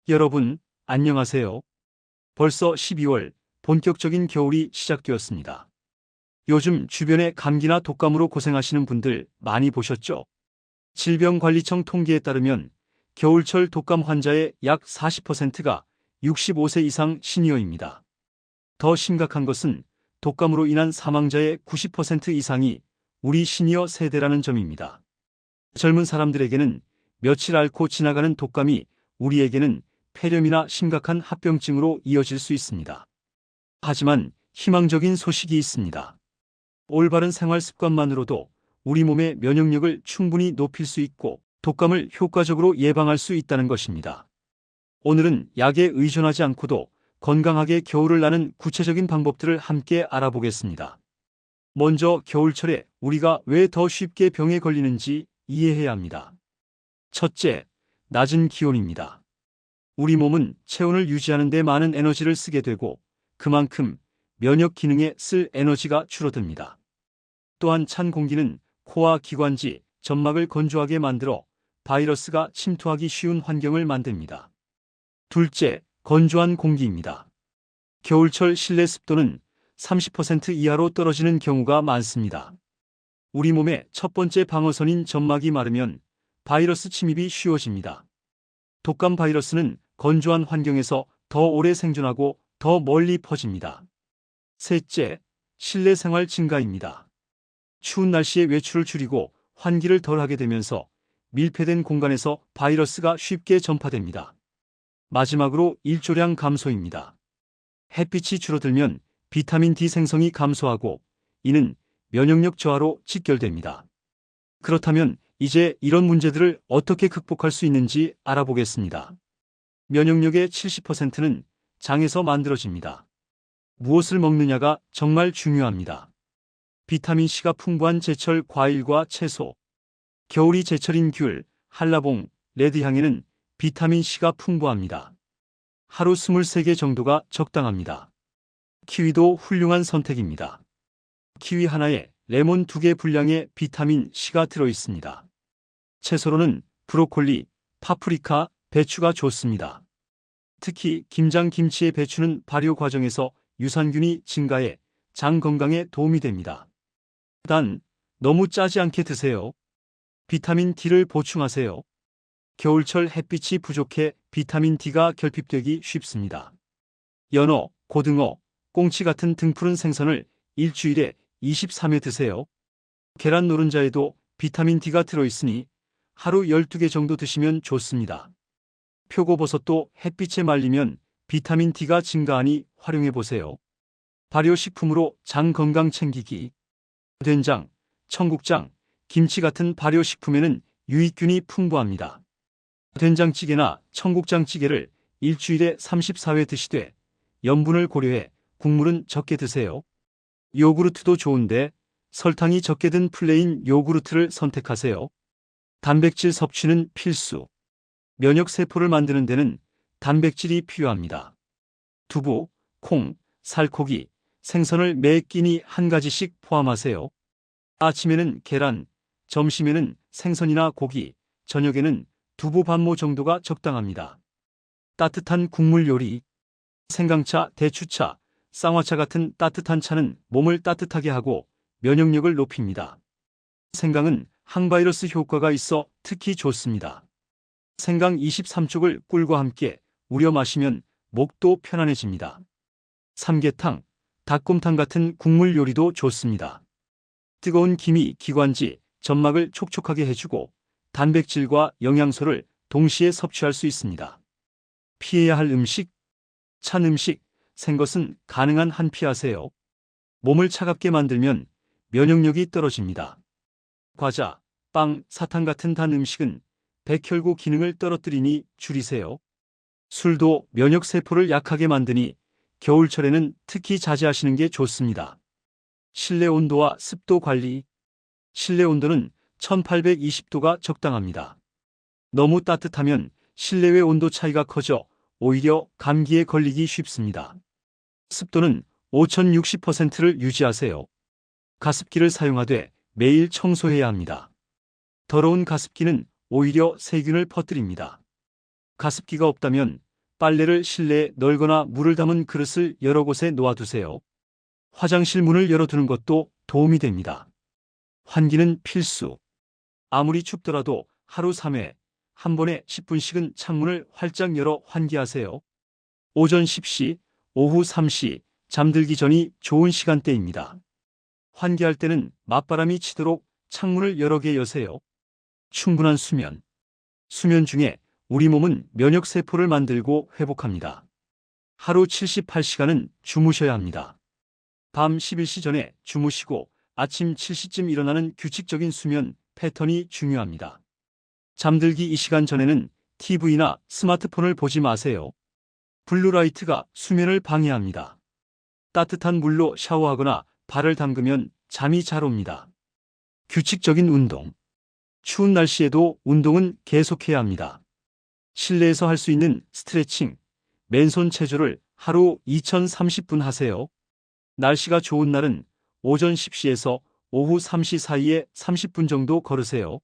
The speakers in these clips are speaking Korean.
여러분, 안녕하세요. 벌써 12월, 본격적인 겨울이 시작되었습니다. 요즘 주변에 감기나 독감으로 고생하시는 분들 많이 보셨죠? 질병관리청 통계에 따르면 겨울철 독감 환자의 약 40%가 65세 이상 시니어입니다. 더 심각한 것은 독감으로 인한 사망자의 90% 이상이 우리 시니어 세대라는 점입니다. 젊은 사람들에게는 며칠 앓고 지나가는 독감이 우리에게는 폐렴이나 심각한 합병증으로 이어질 수 있습니다. 하지만 희망적인 소식이 있습니다. 올바른 생활 습관만으로도 우리 몸의 면역력을 충분히 높일 수 있고 독감을 효과적으로 예방할 수 있다는 것입니다. 오늘은 약에 의존하지 않고도 건강하게 겨울을 나는 구체적인 방법들을 함께 알아보겠습니다. 먼저 겨울철에 우리가 왜 더 쉽게 병에 걸리는지 이해해야 합니다. 첫째, 낮은 기온입니다. 우리 몸은 체온을 유지하는 데 많은 에너지를 쓰게 되고 그만큼 면역 기능에 쓸 에너지가 줄어듭니다. 또한 찬 공기는 코와 기관지, 점막을 건조하게 만들어 바이러스가 침투하기 쉬운 환경을 만듭니다. 둘째, 건조한 공기입니다. 겨울철 실내 습도는 30% 이하로 떨어지는 경우가 많습니다. 우리 몸의 첫 번째 방어선인 점막이 마르면 바이러스 침입이 쉬워집니다. 독감 바이러스는 건조한 환경에서 더 오래 생존하고 더 멀리 퍼집니다. 셋째, 실내 생활 증가입니다. 추운 날씨에 외출을 줄이고 환기를 덜 하게 되면서 밀폐된 공간에서 바이러스가 쉽게 전파됩니다. 마지막으로 일조량 감소입니다. 햇빛이 줄어들면 비타민 D 생성이 감소하고 이는 면역력 저하로 직결됩니다. 그렇다면 이제 이런 문제들을 어떻게 극복할 수 있는지 알아보겠습니다. 면역력의 70%는 장에서 만들어집니다. 무엇을 먹느냐가 정말 중요합니다. 비타민C가 풍부한 제철 과일과 채소. 겨울이 제철인 귤, 한라봉, 레드향에는 비타민C가 풍부합니다. 하루 23개 정도가 적당합니다. 키위도 훌륭한 선택입니다. 키위 하나에 레몬 2개 분량의 비타민C가 들어있습니다. 채소로는 브로콜리, 파프리카, 배추가 좋습니다. 특히 김장 김치의 배추는 발효 과정에서 유산균이 증가해 장 건강에 도움이 됩니다. 단, 너무 짜지 않게 드세요. 비타민 D를 보충하세요. 겨울철 햇빛이 부족해 비타민 D가 결핍되기 쉽습니다. 연어, 고등어, 꽁치 같은 등푸른 생선을 일주일에 23회 드세요. 계란 노른자에도 비타민 D가 들어있으니 하루 12개 정도 드시면 좋습니다. 표고버섯도 햇빛에 말리면 비타민 D가 증가하니 활용해보세요. 발효식품으로 장 건강 챙기기. 된장, 청국장, 김치 같은 발효식품에는 유익균이 풍부합니다. 된장찌개나 청국장찌개를 일주일에 34회 드시되 염분을 고려해 국물은 적게 드세요. 요구르트도 좋은데 설탕이 적게 든 플레인 요구르트를 선택하세요. 단백질 섭취는 필수. 면역세포를 만드는 데는 단백질이 필요합니다. 두부, 콩, 살코기, 생선을 매 끼니 한 가지씩 포함하세요. 아침에는 계란, 점심에는 생선이나 고기, 저녁에는 두부 반모 정도가 적당합니다. 따뜻한 국물 요리. 생강차, 대추차, 쌍화차 같은 따뜻한 차는 몸을 따뜻하게 하고 면역력을 높입니다. 생강은 항바이러스 효과가 있어 특히 좋습니다. 생강 23쪽을 꿀과 함께 우려 마시면 목도 편안해집니다. 삼계탕, 닭곰탕 같은 국물 요리도 좋습니다. 뜨거운 김이 기관지, 점막을 촉촉하게 해주고 단백질과 영양소를 동시에 섭취할 수 있습니다. 피해야 할 음식, 찬 음식, 생것은 가능한 한 피하세요. 몸을 차갑게 만들면 면역력이 떨어집니다. 과자, 빵, 사탕 같은 단 음식은 백혈구 기능을 떨어뜨리니 줄이세요. 술도 면역세포를 약하게 만드니 겨울철에는 특히 자제하시는 게 좋습니다. 실내 온도와 습도 관리. 실내 온도는 1820도가 적당합니다. 너무 따뜻하면 실내외 온도 차이가 커져 오히려 감기에 걸리기 쉽습니다. 습도는 5060%를 유지하세요. 가습기를 사용하되 매일 청소해야 합니다. 더러운 가습기는 오히려 세균을 퍼뜨립니다. 가습기가 없다면 빨래를 실내에 널거나 물을 담은 그릇을 여러 곳에 놓아두세요. 화장실 문을 열어두는 것도 도움이 됩니다. 환기는 필수. 아무리 춥더라도 하루 3회, 한 번에 10분씩은 창문을 활짝 열어 환기하세요. 오전 10시, 오후 3시, 잠들기 전이 좋은 시간대입니다. 환기할 때는 맞바람이 치도록 창문을 여러 개 여세요. 충분한 수면. 수면 중에 우리 몸은 면역세포를 만들고 회복합니다. 하루 78시간은 주무셔야 합니다. 밤 11시 전에 주무시고 아침 7시쯤 일어나는 규칙적인 수면 패턴이 중요합니다. 잠들기 2시간 전에는 TV나 스마트폰을 보지 마세요. 블루라이트가 수면을 방해합니다. 따뜻한 물로 샤워하거나 발을 담그면 잠이 잘 옵니다. 규칙적인 운동. 추운 날씨에도 운동은 계속해야 합니다. 실내에서 할 수 있는 스트레칭, 맨손 체조를 하루 2030분 하세요. 날씨가 좋은 날은 오전 10시에서 오후 3시 사이에 30분 정도 걸으세요.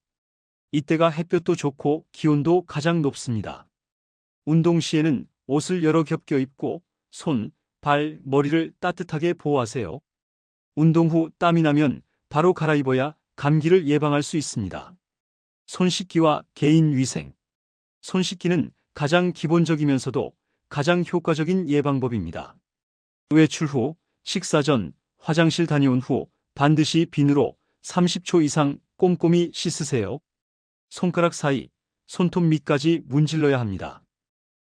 이때가 햇볕도 좋고 기온도 가장 높습니다. 운동 시에는 옷을 여러 겹 껴입고 손, 발, 머리를 따뜻하게 보호하세요. 운동 후 땀이 나면 바로 갈아입어야 감기를 예방할 수 있습니다. 손 씻기와 개인 위생. 손 씻기는 가장 기본적이면서도 가장 효과적인 예방법입니다. 외출 후, 식사 전, 화장실 다녀온 후 반드시 비누로 30초 이상 꼼꼼히 씻으세요. 손가락 사이, 손톱 밑까지 문질러야 합니다.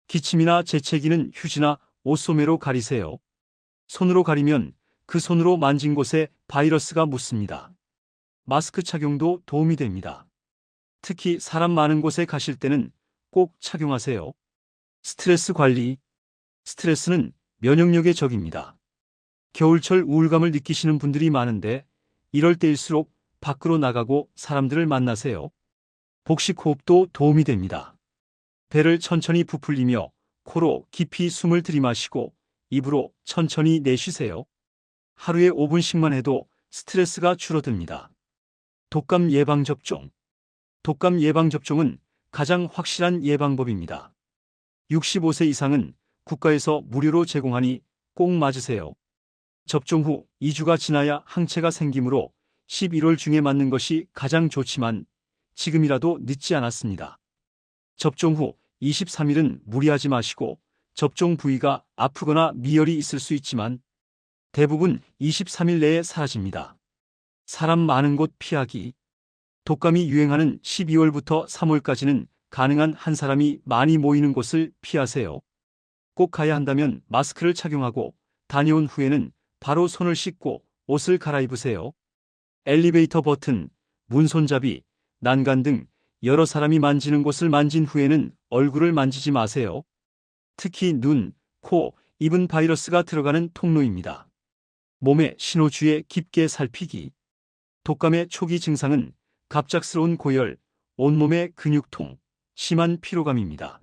기침이나 재채기는 휴지나 옷소매로 가리세요. 손으로 가리면 그 손으로 만진 곳에 바이러스가 묻습니다. 마스크 착용도 도움이 됩니다. 특히 사람 많은 곳에 가실 때는 꼭 착용하세요. 스트레스 관리. 스트레스는 면역력의 적입니다. 겨울철 우울감을 느끼시는 분들이 많은데 이럴 때일수록 밖으로 나가고 사람들을 만나세요. 복식 호흡도 도움이 됩니다. 배를 천천히 부풀리며 코로 깊이 숨을 들이마시고 입으로 천천히 내쉬세요. 하루에 5분씩만 해도 스트레스가 줄어듭니다. 독감 예방접종. 독감 예방접종은 가장 확실한 예방법입니다. 65세 이상은 국가에서 무료로 제공하니 꼭 맞으세요. 접종 후 2주가 지나야 항체가 생기므로 11월 중에 맞는 것이 가장 좋지만 지금이라도 늦지 않았습니다. 접종 후 23일은 무리하지 마시고 접종 부위가 아프거나 미열이 있을 수 있지만 대부분 23일 내에 사라집니다. 사람 많은 곳 피하기. 독감이 유행하는 12월부터 3월까지는 가능한 한 사람이 많이 모이는 곳을 피하세요. 꼭 가야 한다면 마스크를 착용하고 다녀온 후에는 바로 손을 씻고 옷을 갈아입으세요. 엘리베이터 버튼, 문 손잡이, 난간 등 여러 사람이 만지는 곳을 만진 후에는 얼굴을 만지지 마세요. 특히 눈, 코, 입은 바이러스가 들어가는 통로입니다. 몸의 신호주에 깊게 살피기. 독감의 초기 증상은 갑작스러운 고열, 온몸의 근육통, 심한 피로감입니다.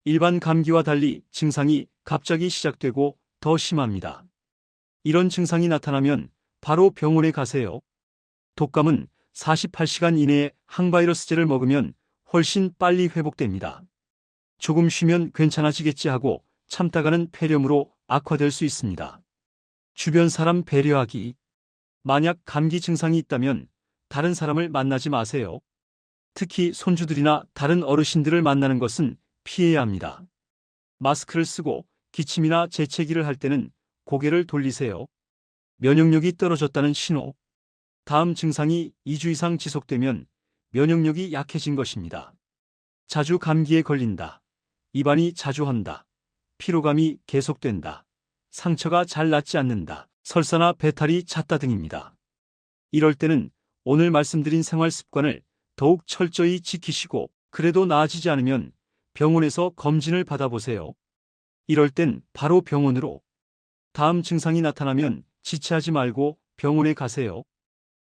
일반 감기와 달리 증상이 갑자기 시작되고 더 심합니다. 이런 증상이 나타나면 바로 병원에 가세요. 독감은 48시간 이내에 항바이러스제를 먹으면 훨씬 빨리 회복됩니다. 조금 쉬면 괜찮아지겠지 하고 참다가는 폐렴으로 악화될 수 있습니다. 주변 사람 배려하기. 만약 감기 증상이 있다면 다른 사람을 만나지 마세요. 특히 손주들이나 다른 어르신들을 만나는 것은 피해야 합니다. 마스크를 쓰고 기침이나 재채기를 할 때는 고개를 돌리세요. 면역력이 떨어졌다는 신호. 다음 증상이 2주 이상 지속되면 면역력이 약해진 것입니다. 자주 감기에 걸린다. 입안이 자주 헌다. 피로감이 계속된다. 상처가 잘 낫지 않는다. 설사나 배탈이 잦다 등입니다. 이럴 때는 오늘 말씀드린 생활 습관을 더욱 철저히 지키시고 그래도 나아지지 않으면 병원에서 검진을 받아보세요. 이럴 땐 바로 병원으로. 다음 증상이 나타나면 지체하지 말고 병원에 가세요.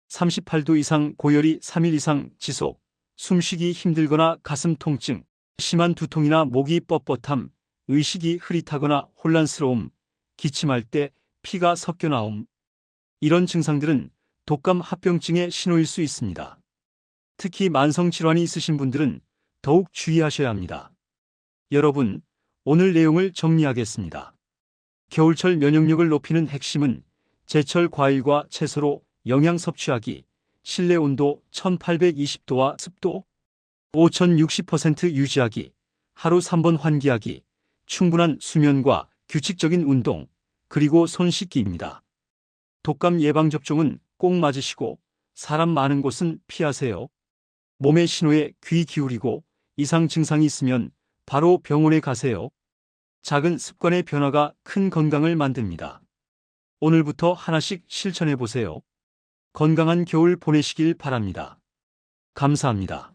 38도 이상 고열이 3일 이상 지속, 숨쉬기 힘들거나 가슴 통증, 심한 두통이나 목이 뻣뻣함, 의식이 흐릿하거나 혼란스러움, 기침할 때 피가 섞여 나옴. 이런 증상들은 독감 합병증의 신호일 수 있습니다. 특히 만성 질환이 있으신 분들은 더욱 주의하셔야 합니다. 여러분, 오늘 내용을 정리하겠습니다. 겨울철 면역력을 높이는 핵심은 제철 과일과 채소로 영양 섭취하기, 실내 온도 1820도와 습도 5060% 유지하기, 하루 3번 환기하기, 충분한 수면과 규칙적인 운동, 그리고 손 씻기입니다. 독감 예방접종은 꼭 맞으시고 사람 많은 곳은 피하세요. 몸의 신호에 귀 기울이고 이상 증상이 있으면 바로 병원에 가세요. 작은 습관의 변화가 큰 건강을 만듭니다. 오늘부터 하나씩 실천해 보세요. 건강한 겨울 보내시길 바랍니다. 감사합니다.